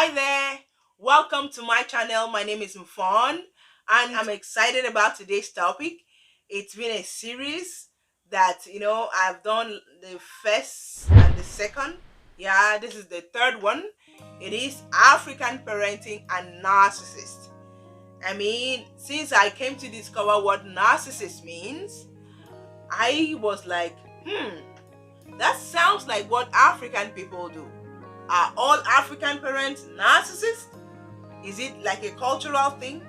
Hi there, welcome to my channel. My name is Mfon and I'm excited about today's topic. It's been a series that I've done the first and the second. Yeah, this is the third one. It is African parenting and narcissist. I mean, since I came to discover what narcissist means, I was like, that sounds like what African people do. Are all African parents narcissists? Is it like a cultural thing?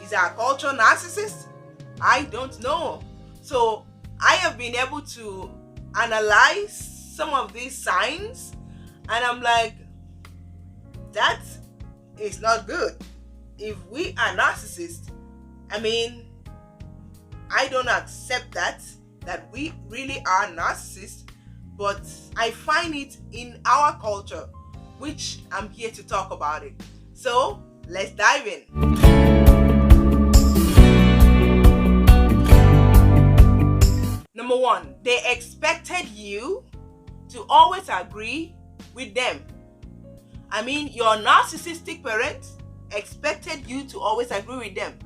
Is our culture narcissist? I don't know. So I have been able to analyze some of these signs and I'm like, that is not good. If we are narcissists, I mean, I don't accept that we really are narcissists, but I find it in our culture, which I'm here to talk about it. So let's dive in. Number one, they expected you to always agree with them. I mean, your narcissistic parents expected you to always agree with them.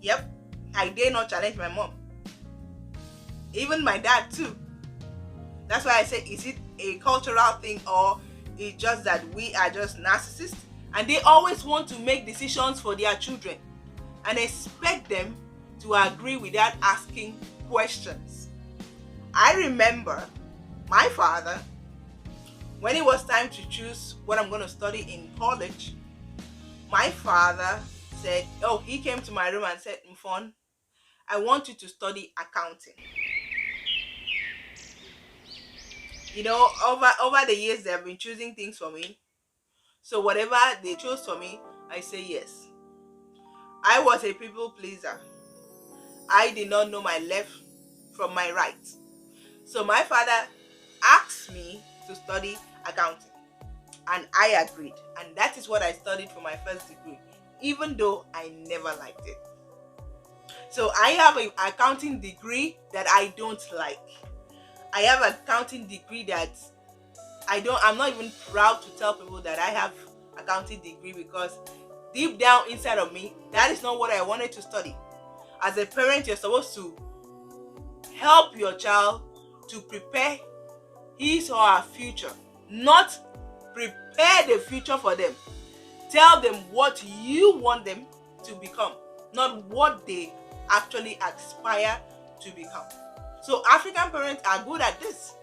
Yep, I dare not challenge my mom. Even my dad too. That's why I say, is it a cultural thing or it's just that we are just narcissists? And they always want to make decisions for their children and expect them to agree without asking questions. I remember my father, when it was time to choose what I'm going to study in college, my father said, he came to my room and said, Mfon, I want you to study accounting. Over the years, they have been choosing things for me. So whatever they chose for me, I say yes. I was a people pleaser. I did not know my left from my right. So my father asked me to study accounting. And I agreed. And that is what I studied for my first degree, even though I never liked it. So I have an accounting degree that I don't like. I have an accounting degree that I'm not even proud to tell people that I have accounting degree, because deep down inside of me, that is not what I wanted to study. As a parent, you're supposed to help your child to prepare his or her future, not prepare the future for them. Tell them what you want them to become, not what they actually aspire to become. So African parents are good at this.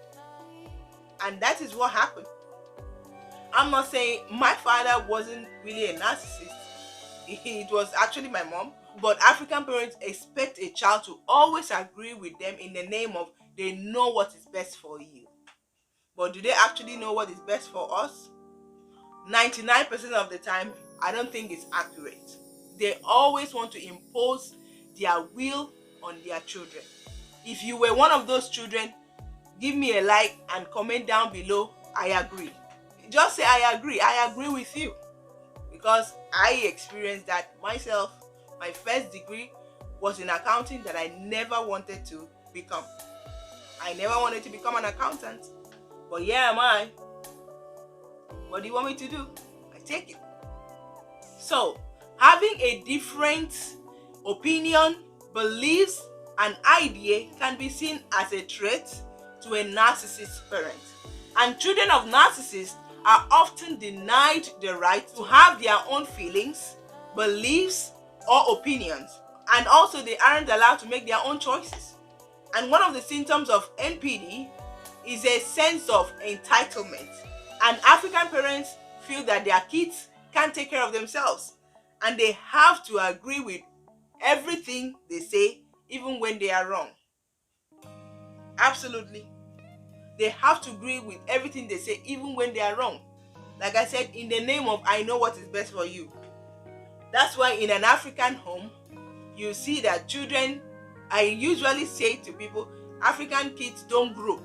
And that is what happened. I'm not saying my father wasn't really a narcissist. It was actually my mom. But African parents expect a child to always agree with them in the name of they know what is best for you. But do they actually know what is best for us? 99% of the time, I don't think it's accurate. They always want to impose their will on their children. If you were one of those children, give me a like and comment down below, I agree. Just say I agree with you. Because I experienced that myself. My first degree was in accounting that I never wanted to become. I never wanted to become an accountant. But here am I. What do you want me to do? I take it. So, having a different opinion, beliefs, and idea can be seen as a threat to a narcissist parent. And children of narcissists are often denied the right to have their own feelings, beliefs, or opinions. And also they aren't allowed to make their own choices. And one of the symptoms of NPD is a sense of entitlement. And African parents feel that their kids can't take care of themselves. And they have to agree with everything they say, even when they are wrong. Absolutely. They have to agree with everything they say, even when they are wrong. Like I said, in the name of I know what is best for you. That's why in an African home, you see that children, I usually say to people, African kids don't grow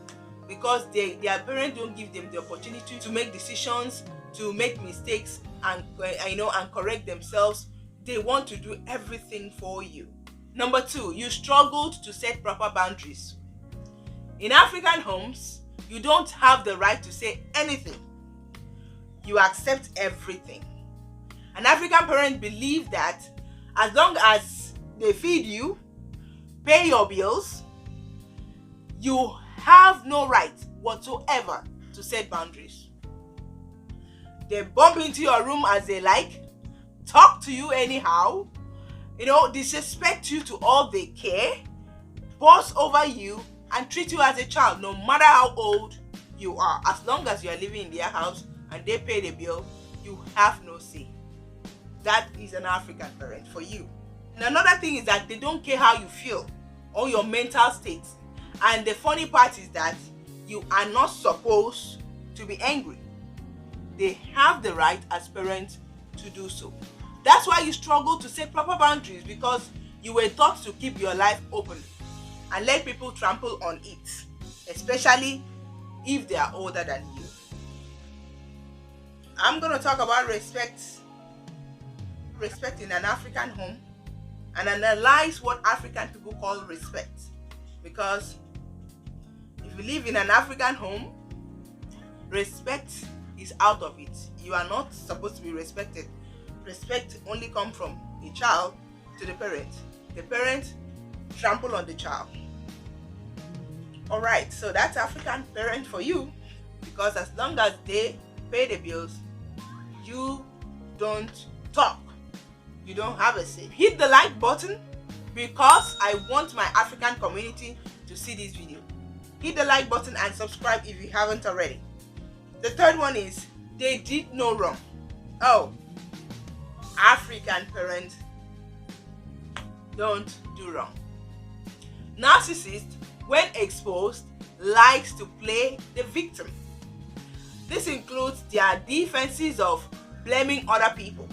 because their parents don't give them the opportunity to make decisions, to make mistakes, and correct themselves. They want to do everything for you. Number two, you struggled to set proper boundaries. In African homes, you don't have the right to say anything. you accept everything. An African parent believes that as long as they feed you, pay your bills, you have no right whatsoever to set boundaries. They bump into your room as they like, talk to you anyhow, disrespect you to all they care, boss over you, and treat you as a child no matter how old you are. As long as you are living in their house and they pay the bill, you have no say. That is an African parent for you. And another thing is that they don't care how you feel or your mental state. And the funny part is that you are not supposed to be angry. They have the right as parents to do so. That's why you struggle to set proper boundaries, because you were taught to keep your life open and let people trample on it, especially if they are older than you. I'm going to talk about respect in an African home and analyze what African people call respect. Because if you live in an African home, respect is out of it. You are not supposed to be respected. Respect only comes from a child to the parent. The parent trample on the child. Alright, so that's African parent for you, because as long as they pay the bills, you don't talk. You don't have a say. Hit the like button, because I want my African community to see this video. Hit the like button and subscribe if you haven't already. The third one is, they did no wrong. Oh, African parents don't do wrong. Narcissist, when exposed, likes to play the victim. This includes their defenses of blaming other people,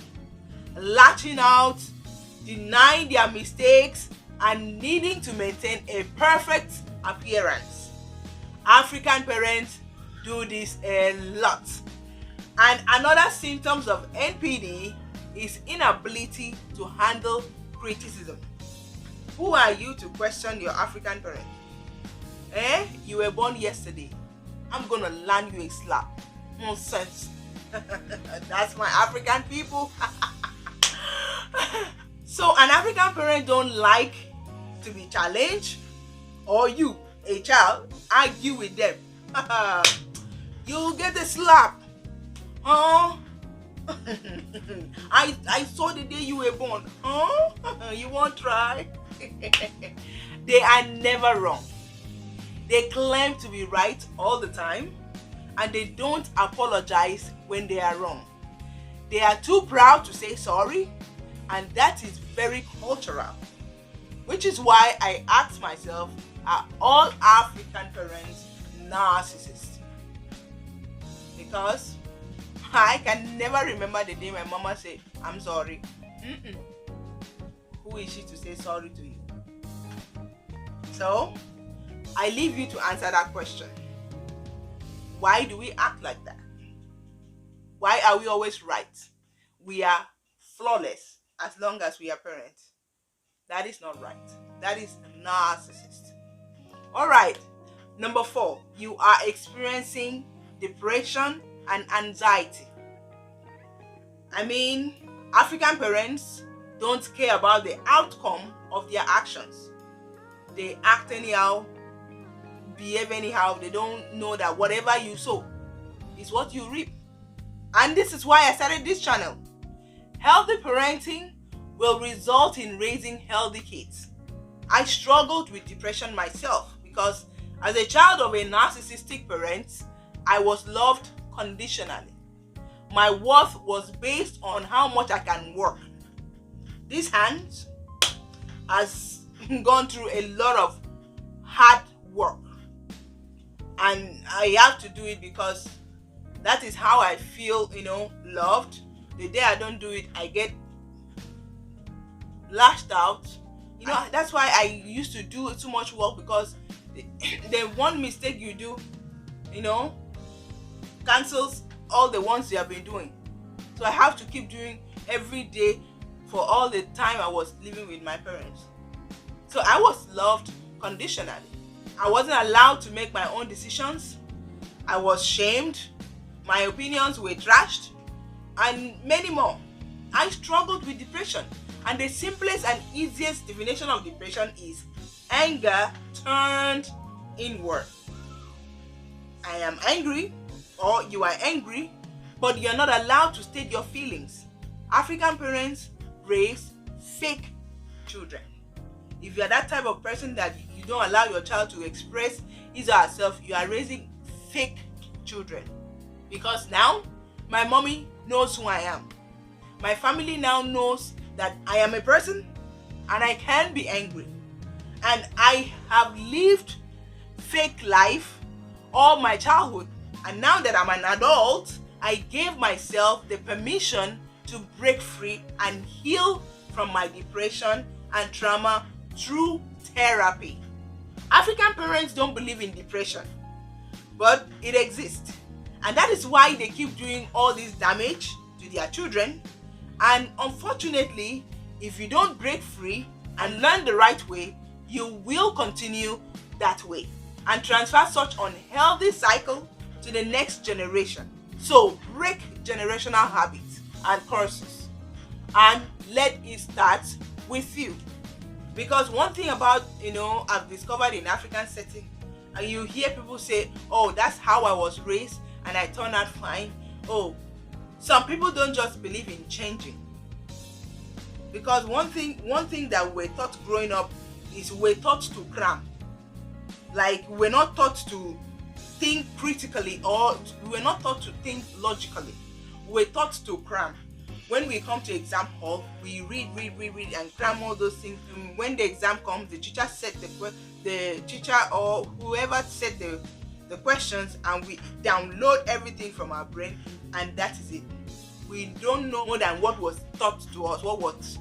lashing out, denying their mistakes, and needing to maintain a perfect appearance. African parents do this a lot. And another symptoms of NPD is inability to handle criticism. Who are you to question your African parent? You were born yesterday. I'm gonna land you a slap. Nonsense. That's my African people. So an African parent don't like to be challenged, or you, a child, argue with them. You'll get a slap. Huh? I saw the day you were born. Huh? You won't try? They are never wrong. They claim to be right all the time, and they don't apologize when they are wrong. They are too proud to say sorry, and that is very cultural. Which is why I ask myself, are all African parents narcissists? Because I can never remember the day my mama said, I'm sorry. Who is she to say sorry to you? So, I leave you to answer that question. Why do we act like that? Why are we always right? We are flawless as long as we are parents. That is not right. That is narcissist. Alright, number 4, you are experiencing depression and anxiety. I mean, African parents don't care about the outcome of their actions. They act anyhow, behave anyhow. They don't know that whatever you sow is what you reap. And this is why I started this channel. Healthy parenting will result in raising healthy kids. I struggled with depression myself because as a child of a narcissistic parent, I was loved conditionally. My worth was based on how much I can work. This hand has gone through a lot of hard work, and I have to do it because that is how I feel, loved. The day I don't do it, I get lashed out. That's why I used to do too much work, because the one mistake you do, cancels all the ones you have been doing. So I have to keep doing every day for all the time I was living with my parents. So I was loved conditionally. I wasn't allowed to make my own decisions. I was shamed. my opinions were trashed, and many more. I struggled with depression, and the simplest and easiest definition of depression is anger turned inward. I am angry, or you are angry, but you're not allowed to state your feelings. African parents raise fake children. If you're that type of person that you don't allow your child to express his or herself, you are raising fake children. Because now, my mommy knows who I am. My family now knows that I am a person and I can be angry. And I have lived fake life all my childhood. And now that I'm an adult, I gave myself the permission to break free and heal from my depression and trauma through therapy. African parents don't believe in depression, but it exists. And that is why they keep doing all this damage to their children. And unfortunately, if you don't break free and learn the right way, you will continue that way and transfer such unhealthy cycle to the next generation. So break generational habits and curses and let it start with you. Because one thing about, I've discovered in African setting, and you hear people say, oh, that's how I was raised and I turned out fine. Oh, some people don't just believe in changing. Because one thing that we're taught growing up is we're taught to cram. Like, we're not taught to think critically, or we're not taught to think logically. We're taught to cram. When we come to exam hall, we read and cram all those things. And when the exam comes, the teacher set the teacher or whoever set the questions, and we download everything from our brain, and that is it. We don't know more than what was taught to us, what was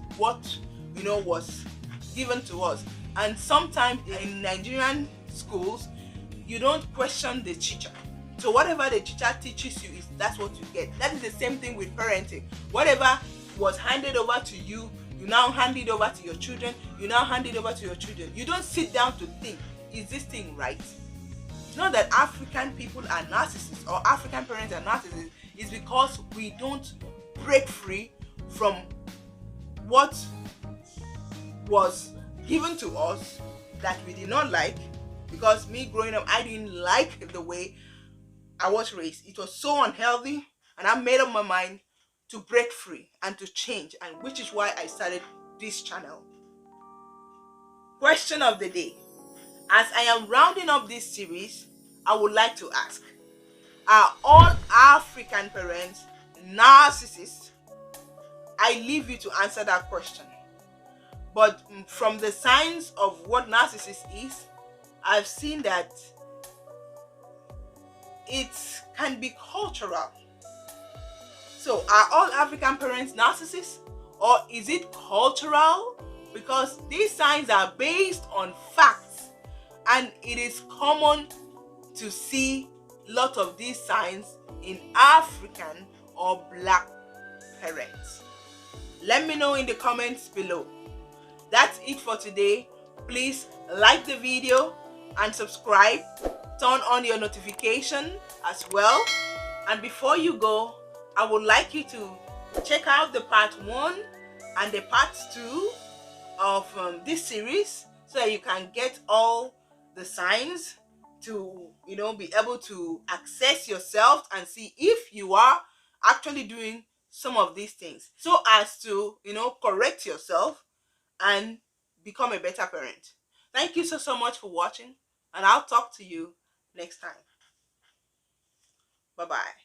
given to us. And sometimes in Nigerian schools, you don't question the teacher. So whatever the teacher teaches you, that's what you get. That is the same thing with parenting. Whatever was handed over to you, you now hand it over to your children. You now hand it over to your children. You don't sit down to think, is this thing right? It's not that African people are narcissists or African parents are narcissists. It's because we don't break free from what was given to us that we did not like. Because me growing up, I didn't like the way I was raised. It was so unhealthy, and I made up my mind to break free and to change, and which is why I started this channel. Question of the day. As I am rounding up this series, I would like to ask, are all African parents narcissists? I leave you to answer that question. But from the signs of what narcissist is, I've seen that it can be cultural. So are all African parents narcissists, or is it cultural? Because these signs are based on facts, and it is common to see a lot of these signs in African or Black parents. Let me know in the comments below. That's it for today. Please like the video and subscribe. Turn on your notification as well. And before you go, I would like you to check out the part 1 and the part 2 of this series, so that you can get all the signs to be able to access yourself and see if you are actually doing some of these things, so as to correct yourself and become a better parent. Thank you so much for watching, and I'll talk to you next time. Bye bye.